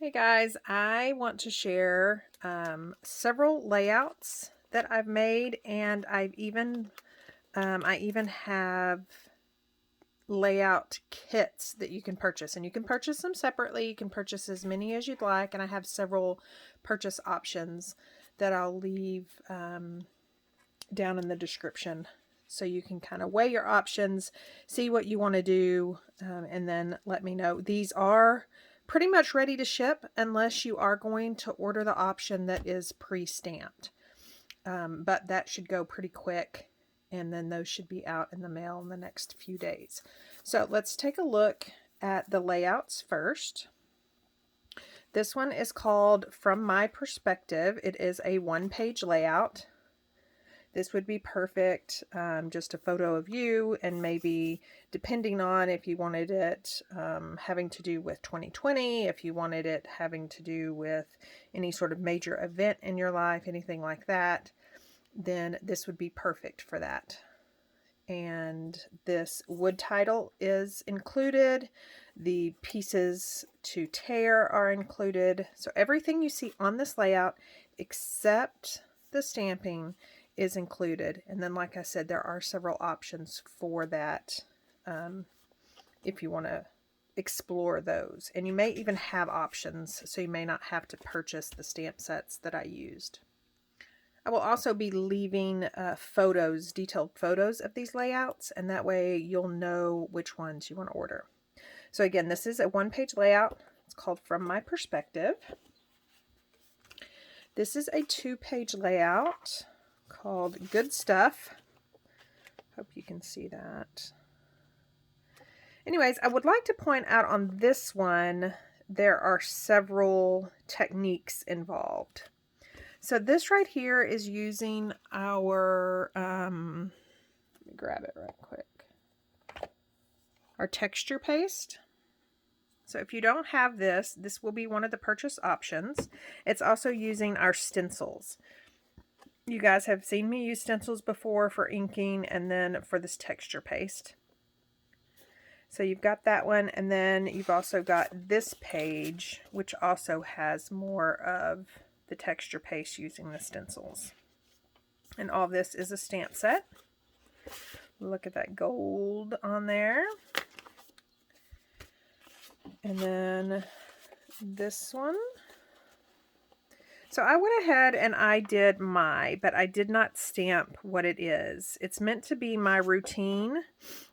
Hey guys, I want to share several layouts that I've made, and I even have layout kits that you can purchase, and you can purchase them separately. You can purchase as many as you'd like, and I have several purchase options that I'll leave down in the description, so you can kind of weigh your options, see what you want to do, and then let me know. These are pretty much ready to ship unless you are going to order the option that is pre-stamped. But that should go pretty quick, and then those should be out in the mail in the next few days. So let's take a look at the layouts first. This one is called From My Perspective. It is a one-page layout. This would be perfect, just a photo of you, and maybe depending on if you wanted it having to do with 2020, if you wanted it having to do with any sort of major event in your life, anything like that, then this would be perfect for that. And this wood title is included. The pieces to tear are included. So everything you see on this layout except the stamping is included. And then, like I said, there are several options for that if you want to explore those. And you may even have options, so you may not have to purchase the stamp sets that I used. I will also be leaving photos, detailed photos of these layouts, and that way you'll know which ones you want to order. So again, this is a one-page layout. It's called From My Perspective. This is a two-page layout called Good Stuff. Hope you can see that. Anyways, I would like to point out on this one, there are several techniques involved. So this right here is using our, let me grab it right quick, our texture paste. So if you don't have this, this will be one of the purchase options. It's also using our stencils. You guys have seen me use stencils before for inking and then for this texture paste. So you've got that one, and then you've also got this page, which also has more of the texture paste using the stencils. And all this is a stamp set. Look at that gold on there. And then this one. So I went ahead and I did but I did not stamp what it is. It's meant to be my routine,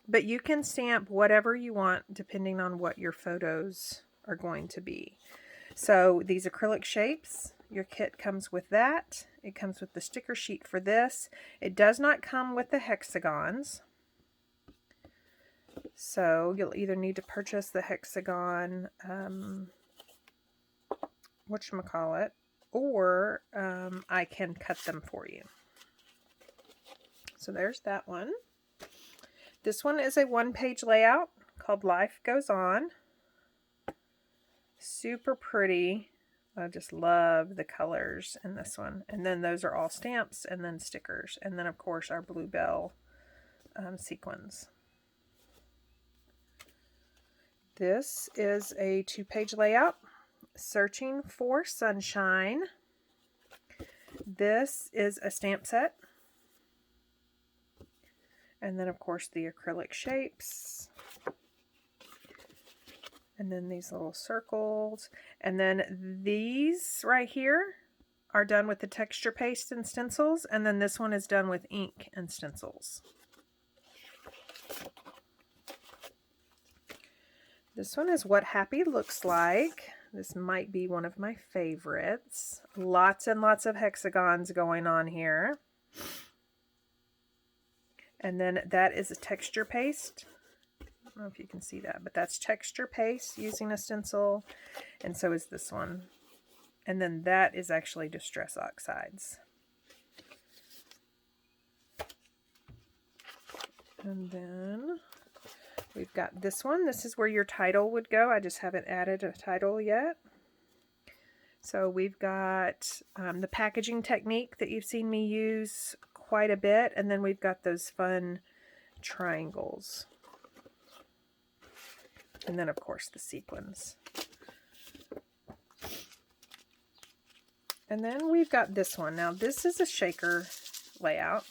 but you can stamp whatever you want depending on what your photos are going to be. So these acrylic shapes, your kit comes with that. It comes with the sticker sheet for this. It does not come with the hexagons. So you'll either need to purchase the hexagon, whatchamacallit, or I can cut them for you. So there's that one. This one is a one-page layout called Life Goes On. Super pretty. I just love the colors in this one. And then those are all stamps and then stickers. And then, of course, our bluebell sequins. This is a two-page layout. Searching for Sunshine. This is a stamp set. And then, of course, the acrylic shapes. And then these little circles. And then these right here are done with the texture paste and stencils. And then this one is done with ink and stencils. This one is What Happy Looks Like. This might be one of my favorites. Lots and lots of hexagons going on here. And then that is a texture paste. I don't know if you can see that, but that's texture paste using a stencil. And so is this one. And then that is actually Distress Oxides. And then we've got this one. This is where your title would go. I just haven't added a title yet. So we've got the packaging technique that you've seen me use quite a bit. And then we've got those fun triangles. And then, of course, the sequins. And then we've got this one. Now this is a shaker layout.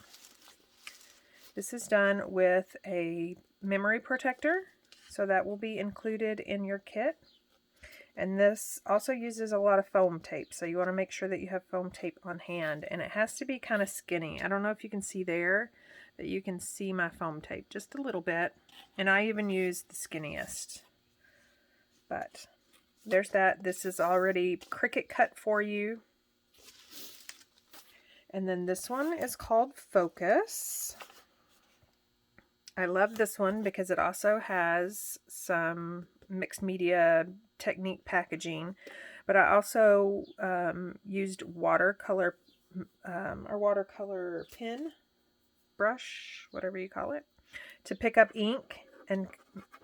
This is done with a memory protector, so that will be included in your kit. And this also uses a lot of foam tape, so you want to make sure that you have foam tape on hand, and it has to be kind of skinny. I don't know if you can see there, but you can see my foam tape just a little bit, and I even use the skinniest. But there's that. This is already Cricut cut for you. And then this one is called Focus. I love this one because it also has some mixed media technique packaging, but I also used watercolor or watercolor pen, brush, whatever you call it, to pick up ink and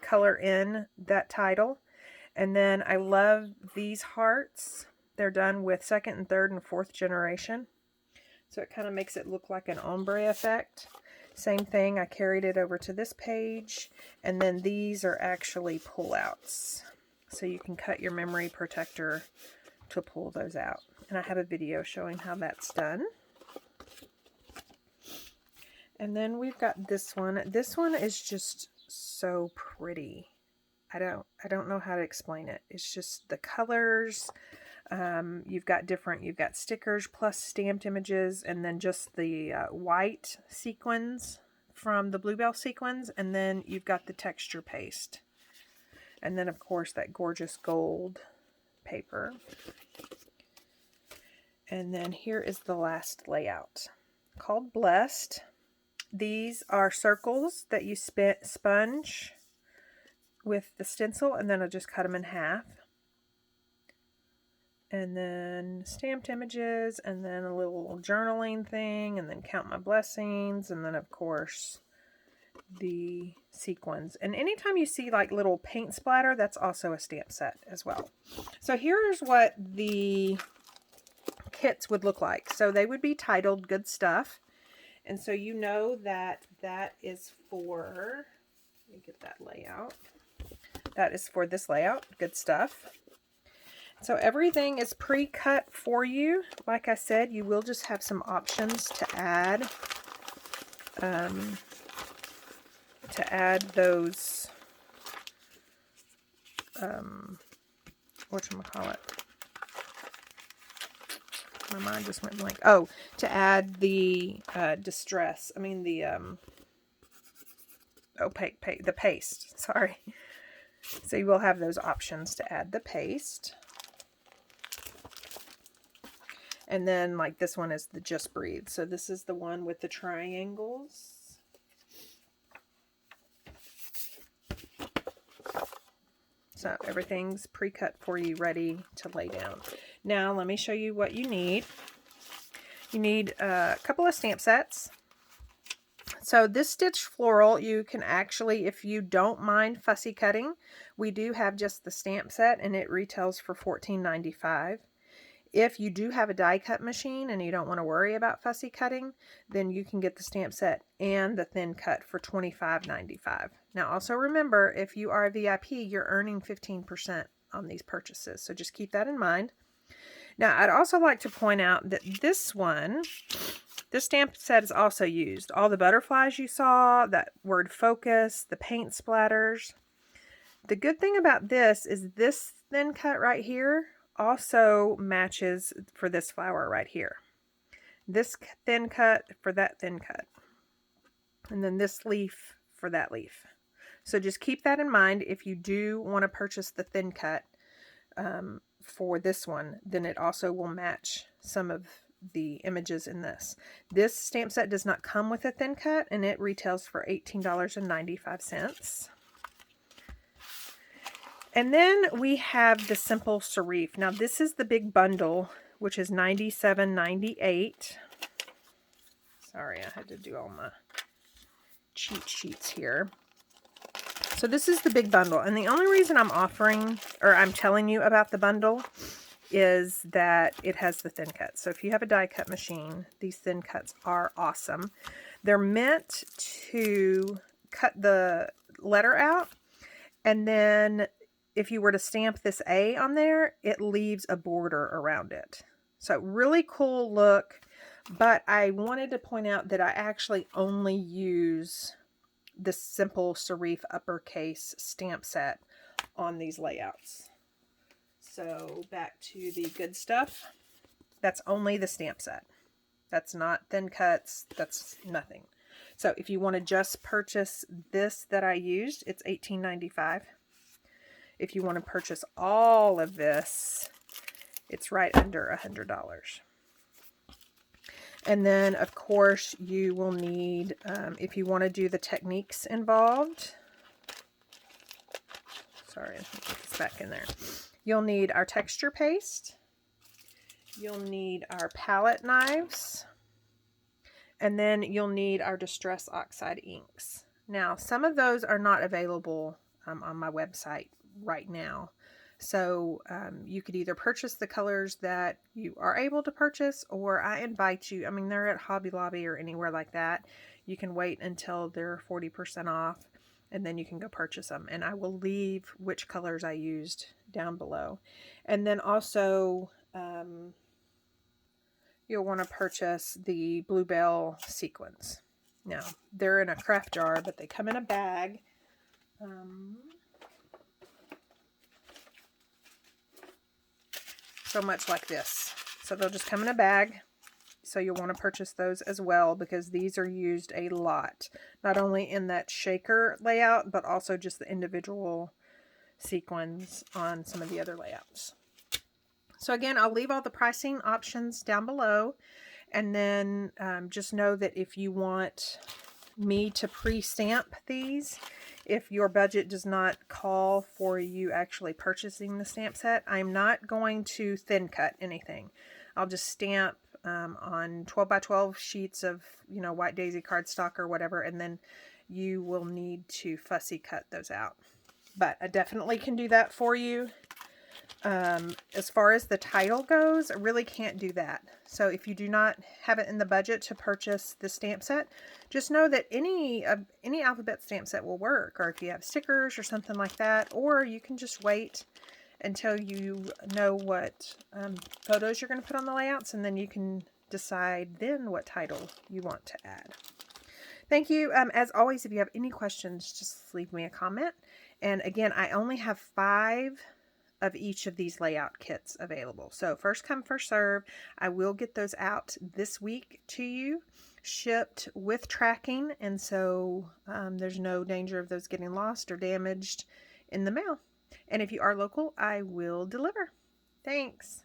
color in that title. And then I love these hearts. They're done with second and third and fourth generation, so it kind of makes it look like an ombre effect. Same thing, I carried it over to this page, and then these are actually pullouts. So you can cut your memory protector to pull those out. And I have a video showing how that's done. And then we've got this one. This one is just so pretty. I don't know how to explain it. It's just the colors. You've got stickers plus stamped images, and then just the white sequins from the Bluebell sequins, and then you've got the texture paste. And then, of course, that gorgeous gold paper. And then here is the last layout, called Blessed. These are circles that you sponge with the stencil, and then I'll just cut them in half. And then stamped images, and then a little journaling thing, and then count my blessings, and then, of course, the sequins. And anytime you see like little paint splatter, that's also a stamp set as well. So here's what the kits would look like. So they would be titled Good Stuff, and so you know that that is for, let me get that layout, that is for this layout, Good Stuff. So everything is pre-cut for you. Like I said, you will just have some options to add those, whatchamacallit. My mind just went blank. Oh, to add the distress. I mean the opaque, the paste. Sorry. So you will have those options to add the paste. And then, like, this one is the Just Breathe. So this is the one with the triangles. So everything's pre-cut for you, ready to lay down. Now, let me show you what you need. You need a couple of stamp sets. So this stitch floral, you can actually, if you don't mind fussy cutting, we do have just the stamp set, and it retails for $14.95. If you do have a die cut machine and you don't want to worry about fussy cutting, then you can get the stamp set and the thin cut for $25.95. Now also remember, if you are a VIP, you're earning 15% on these purchases. So just keep that in mind. Now I'd also like to point out that this stamp set is also used. All the butterflies you saw, that word focus, the paint splatters. The good thing about this is this thin cut right here also matches for this flower right here. This thin cut for that thin cut. And then this leaf for that leaf. So just keep that in mind. If you do want to purchase the thin cut for this one, then it also will match some of the images in this. This stamp set does not come with a thin cut, and it retails for $18.95. And then we have the Simple Serif. Now this is the big bundle, which is $97.98. Sorry, I had to do all my cheat sheets here. So this is the big bundle, and the only reason I'm telling you about the bundle is that it has the thin cut. So if you have a die cut machine, these thin cuts are awesome. They're meant to cut the letter out, and then if you were to stamp this A on there, it leaves a border around it. So really cool look, but I wanted to point out that I actually only use the simple serif uppercase stamp set on these layouts. So back to the good stuff. That's only the stamp set. That's not thin cuts. That's nothing. So if you want to just purchase this that I used, it's $18.95. If you want to purchase all of this, it's right under $100. And then, of course, you will need, if you want to do the techniques involved, sorry, let me get this back in there. You'll need our texture paste. You'll need our palette knives. And then you'll need our Distress Oxide inks. Now, some of those are not available on my website right now. So you could either purchase the colors that you are able to purchase, or I invite you, I mean, they're at Hobby Lobby or anywhere like that. You can wait until they're 40% off, and then you can go purchase them. And I will leave which colors I used down below. And then also, you'll want to purchase the Bluebell sequins. Now, they're in a craft jar, but they come in a bag. So much like this. So they'll just come in a bag. So you'll want to purchase those as well, because these are used a lot. Not only in that shaker layout, but also just the individual sequins on some of the other layouts. So again, I'll leave all the pricing options down below. And then just know that if you want me to pre-stamp these, if your budget does not call for you actually purchasing the stamp set, I'm not going to thin cut anything. I'll just stamp on 12 by 12 sheets of, you know, white daisy cardstock or whatever, and then you will need to fussy cut those out. But I definitely can do that for you. As far as the title goes, I really can't do that. So if you do not have it in the budget to purchase the stamp set, just know that any alphabet stamp set will work. Or if you have stickers or something like that, or you can just wait until you know what photos you're going to put on the layouts, and then you can decide then what title you want to add. Thank you. As always, if you have any questions, just leave me a comment. And again, I only have 5 of each of these layout kits available. So first come, first serve. I will get those out this week to you, shipped with tracking, and so there's no danger of those getting lost or damaged in the mail. And if you are local, I will deliver. Thanks.